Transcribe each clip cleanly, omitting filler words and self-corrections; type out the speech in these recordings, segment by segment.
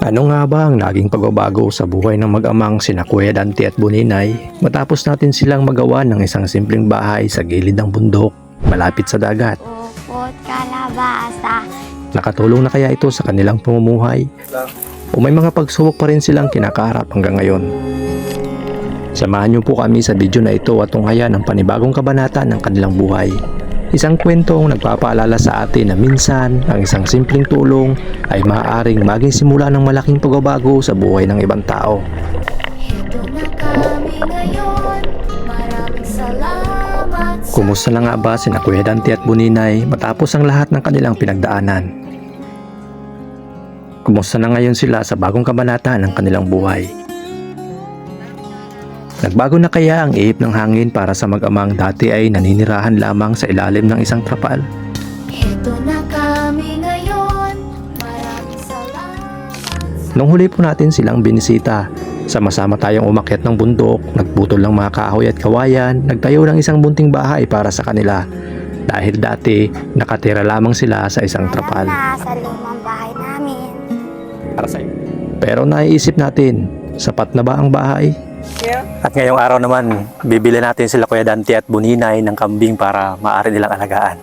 Ano nga ba ang naging pagbabago sa buhay ng mag-amang sina Kuya Dante at Buninay matapos natin silang magawa ng isang simpleng bahay sa gilid ng bundok malapit sa dagat? Upot kalabasa. Nakatulong na kaya ito sa kanilang pamumuhay? O may mga pagsubok pa rin silang kinakaharap hanggang ngayon? Samahan niyo po kami sa video na ito at tunghayan ang panibagong kabanata ng kanilang buhay. Isang kwentong nagpapaalala sa atin na minsan ang isang simpleng tulong ay maaaring maging simula ng malaking pagbabago sa buhay ng ibang tao. Ito na kami ngayon. Maraming salamat. Kumusta na nga ba sina Kuya Dante at Buninay matapos ang lahat ng kanilang pinagdaanan? Kumusta na ngayon sila sa bagong kabanata ng kanilang buhay? Nagbago na kaya ang ihip ng hangin para sa mag-amang dati ay naninirahan lamang sa ilalim ng isang trapal? Ito na kami ngayon. Maraming salamat. Nung huli po natin silang binisita, sama-sama tayong umakyat ng bundok, nagputol ng mga kahoy at kawayan, nagtayo ng isang bunting bahay para sa kanila. Dahil dati, nakatira lamang sila sa isang trapal. Na sa lumang bahay namin. Pero naiisip natin, sapat na ba ang bahay? At ngayong araw naman, bibili natin sila Kuya Dante at Buninay ng kambing para maaari nilang alagaan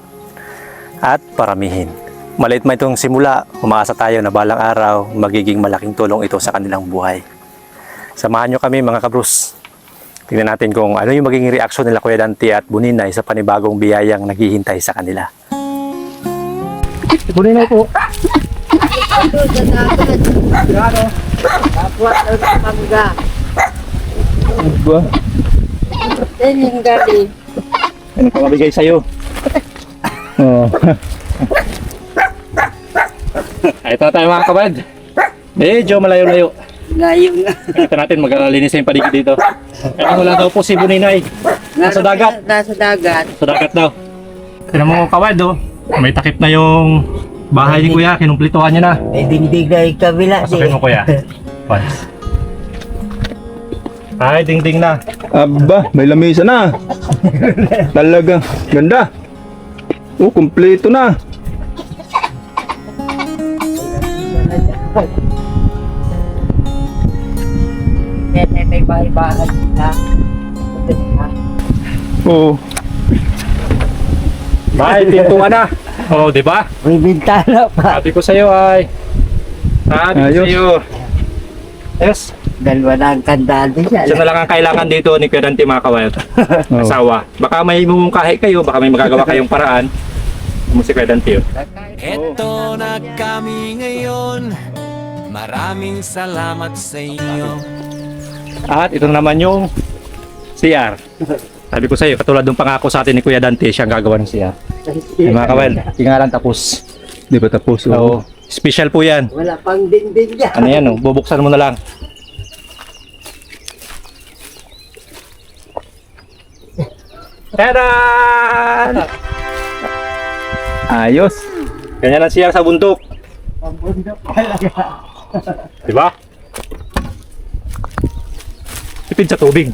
at paramihin. Maliit man itong simula, umaasa tayo na balang araw magiging malaking tulong ito sa kanilang buhay. Samahan nyo kami mga kabrus. Tingnan natin kung ano yung magiging reaksyon nila Kuya Dante at Buninay sa panibagong biyayang naghihintay sa kanila. Buninay po. Ba? Yung gabi. Ano pa mabigay sa'yo? Oh. Ito na tayo mga kabad. Medyo malayo-layo. Layo nga. Ito natin mag-alinis yung paligid dito. Kaya wala daw po si Buninay. Nasa dagat. Nasa dagat. Sa dagat daw. Tignan mo kabad oh. May takip na yung bahay ni Kuya. Kinumplituhan niya na. May dindig na yung kabila. Pasukin mo Kuya. Once. Ay, ding-ding na. Aba, may lamesa na. Talaga, ganda. Oh, kumpleto na. May bahay-bahay na. Oh, Ay, pintuan na. Oh, di ba? May bintana pa. Sabi ko sa'yo ay. Sabi ko Ayos. sa'yo. Yes. Dalawa na ang kandaan din siya. Isa na lang ang kailangan dito ni Kuya Dante mga kawal. Oh. Asawa. Baka may mumungkahi kayo, baka may magagawa kayong paraan. Mo si Kuya Dante yun. Eto na kami ngayon. Maraming salamat sa inyo. At ito naman yung CR. Sabi ko sa'yo, katulad ng pangako sa atin ni Kuya Dante, siyang gagawa ng CR. Ay, mga kawal, tingnan tapos. di ba tapos? Oo. Special po yan. Wala pang dingding niya. Ano yan, oh? Bubuksan mo na lang. Tadan! Ayos. Ganyan ang CR sa bundok. Pambundok talaga. Diba? Tipid sa tubig.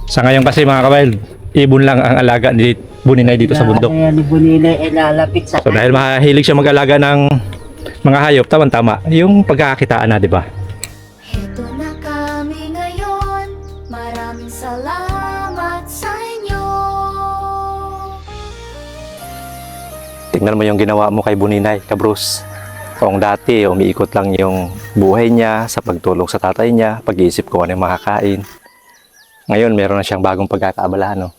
Sa ngayon kasi mga kabail, ibon lang ang alaga ni Buninay dito sa bundok. Kaya ni Bunina ay lalapit sa So dahil mahilig siya mag-alaga ng mga hayop, tama-tama, yung pagkakakitaan na, di ba? Ito na kami ngayon. Maraming salamat sa inyo. Tingnan mo yung ginawa mo kay Buninay, ka Bruce. Kung dati, umiikot lang yung buhay niya sa pagtulong sa tatay niya, pag-iisip kung ano yung makakain. Ngayon, meron na siyang bagong pagkakaabalahan, no?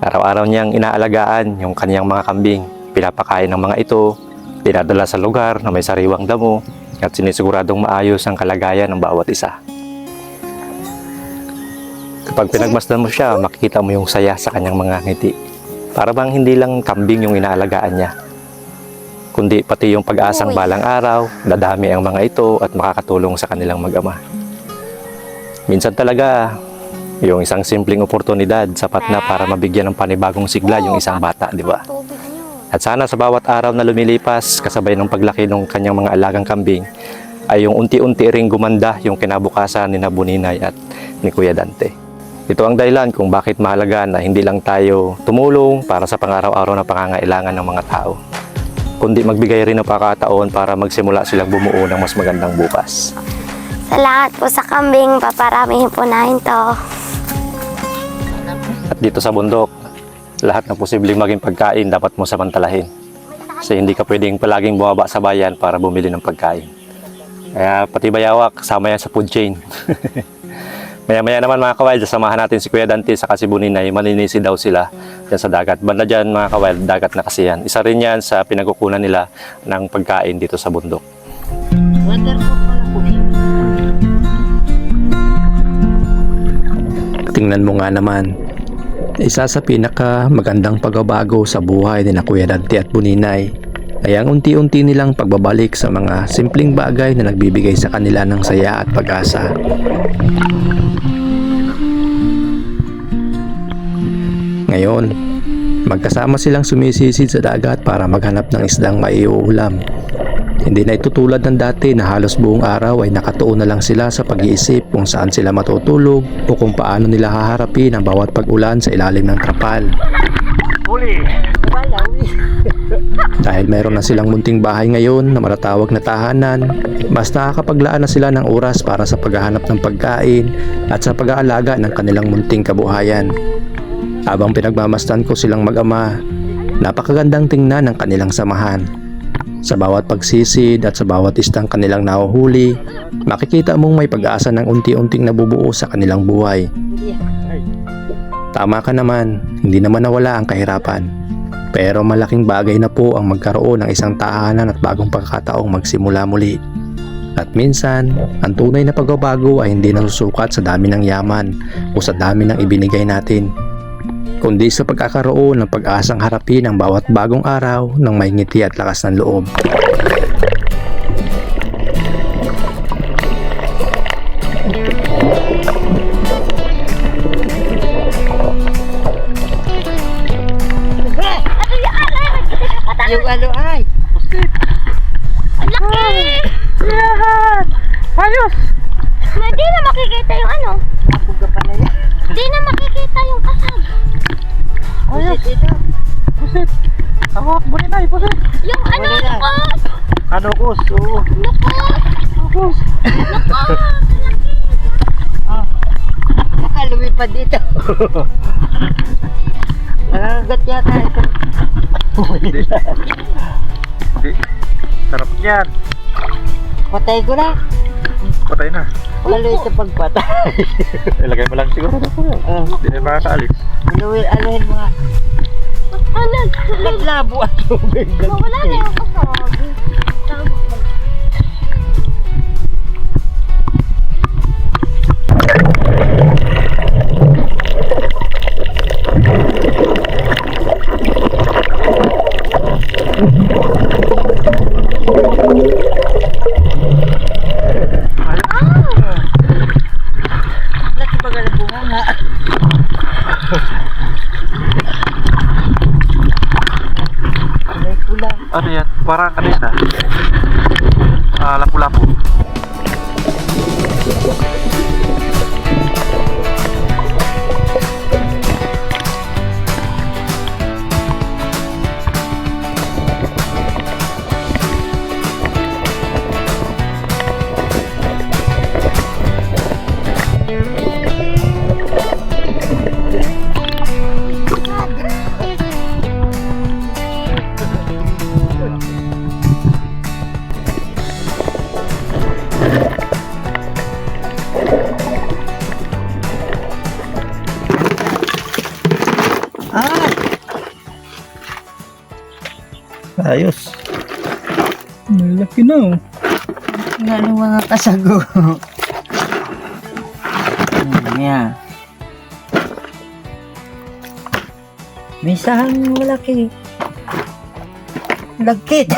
Araw-araw niyang inaalagaan yung kaniyang mga kambing. Pinapakain ng mga ito, dinadala sa lugar na may sariwang damo, at sinisiguradong maayos ang kalagayan ng bawat isa. Kapag pinagmasdan mo siya, makikita mo yung saya sa kanyang mga ngiti. Para bang hindi lang kambing yung inaalagaan niya, kundi pati yung pag-asang balang araw, dadami ang mga ito at makakatulong sa kanilang mag-ama. Minsan talaga, yung isang simpleng oportunidad sapat na para mabigyan ng panibagong sigla yung isang bata, di ba? Tubig niyo. At sana sa bawat araw na lumilipas, kasabay ng paglaki ng kanyang mga alagang kambing, ay yung unti-unti ring gumanda yung kinabukasan ni Buninay at ni Kuya Dante. Ito ang dahilan kung bakit mahalaga na hindi lang tayo tumulong para sa pang-araw-araw na pangangailangan ng mga tao, kundi magbigay rin ng pagkakataon para magsimula silang bumuo ng mas magandang bukas. Salamat po sa kambing. Paparamihin po namin to. At dito sa bundok, lahat ng posibleng maging pagkain dapat mo samantalahin. Kasi hindi ka pwedeng palaging bumaba sa bayan para bumili ng pagkain. Kaya pati bayawak, kasama yan sa food chain. Maya-maya naman mga kawild, samahan natin si Kuya Dante sa si Buninay, maninisi daw sila dyan sa dagat. Banda dyan mga kawild, dagat na kasi yan. Isa rin yan sa pinagkukunan nila ng pagkain dito sa bundok. Tingnan mo nga naman, isa sa pinaka magandang pagbabago sa buhay ni na Kuya Dante at Buninay ay ang unti-unti nilang pagbabalik sa mga simpleng bagay na nagbibigay sa kanila ng saya at pag-asa. Ngayon, magkasama silang sumisisid sa dagat para maghanap ng isdang maiuulam. Hindi na ito tulad ng dati na halos buong araw ay nakatuon na lang sila sa pag-iisip kung saan sila matutulog o kung paano nila haharapin ang bawat pag-ulan sa ilalim ng trapal. Dahil mayroon na silang munting bahay ngayon na matatawag na tahanan, mas nakakapaglaan na sila ng oras para sa paghahanap ng pagkain at sa pag-aalaga ng kanilang munting kabuhayan. Habang pinagmamasdan ko silang mag-ama, napakagandang tingnan ng kanilang samahan. Sa bawat pagsisid at sa bawat istang kanilang nahuhuli, makikita mong may pag-asa ng unti-unting nabubuo sa kanilang buhay. Tama ka naman, hindi naman nawala ang kahirapan. Pero malaking bagay na po ang magkaroon ng isang tahanan at bagong pagkakataong magsimula muli. At minsan, ang tunay na pagbabago ay hindi nasusukat sa dami ng yaman o sa dami ng ibinigay natin, kundi sa pagkakaroon ng pag-asang harapin ang bawat bagong araw ng may ngiti at lakas ng loob. Yung ano ay. Ang laki! Lahat! Ayos! Hindi na makikita yung ano. Napuga pa na yan. Hindi na makikita yung kasag. Pusit ito. Pusit! Tawak, Buninay, pusit! Yung ano, Wala na. lukos! Kanukos. Oo. Lukos! Lukos! Baka lumipad dito. Nangangagat yata ito. Hindi. Sarap niyan. Patay ko na. Patay na. Wala ito pagpatay. Ilagay mo lang siguro na po. Hindi na makakaalis. Aluhin mo nga. Ano? Naglabo at tubig. Wala na yung kasag. Laki ba nga bunga nga? May pula. Ano yan? Parang kanina. Lapu-lapu. Ayos. Malaki na oh. Nga ng mga kasago. Yan. May sahang malaki. Lagkit.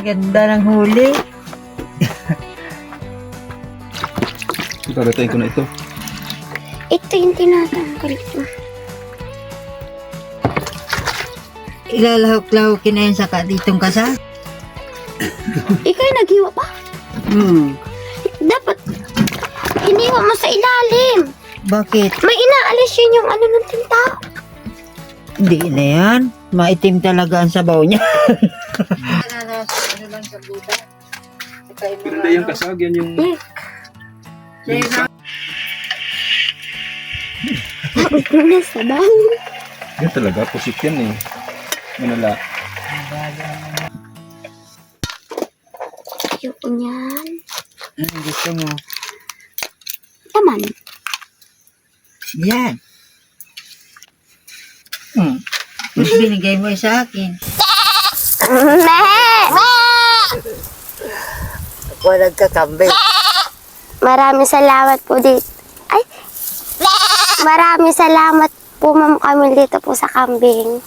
Ganda ng huli. Gagatayin ko na ito. Ito yung tinatanggal ko. Ilalahok-lahokin na yun sa ditong kasa. Ikaw yung naghiwa pa? Hmm. Dapat iniwan mo sa ilalim. Bakit? May inaalis yun yung ano ng tinta. Hindi na yan. Maitim talaga ang sabaw niya. Hindi yung kasag, yan yung... Sabaw. Yan talaga, pusik yan eh. Manala. Ayoko niyan. Ano gusto mo? Laman. Yan. Mas binigay mo sa akin. Ako nagkakambing. Maraming salamat po dito. Ay! Maraming salamat po, Ma'am Camille, dito po sa kambing.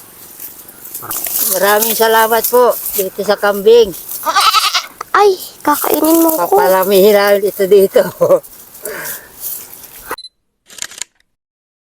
Maraming salamat po dito sa kambing. Ay, kakainin mo ko. Papalamihin namin ito dito.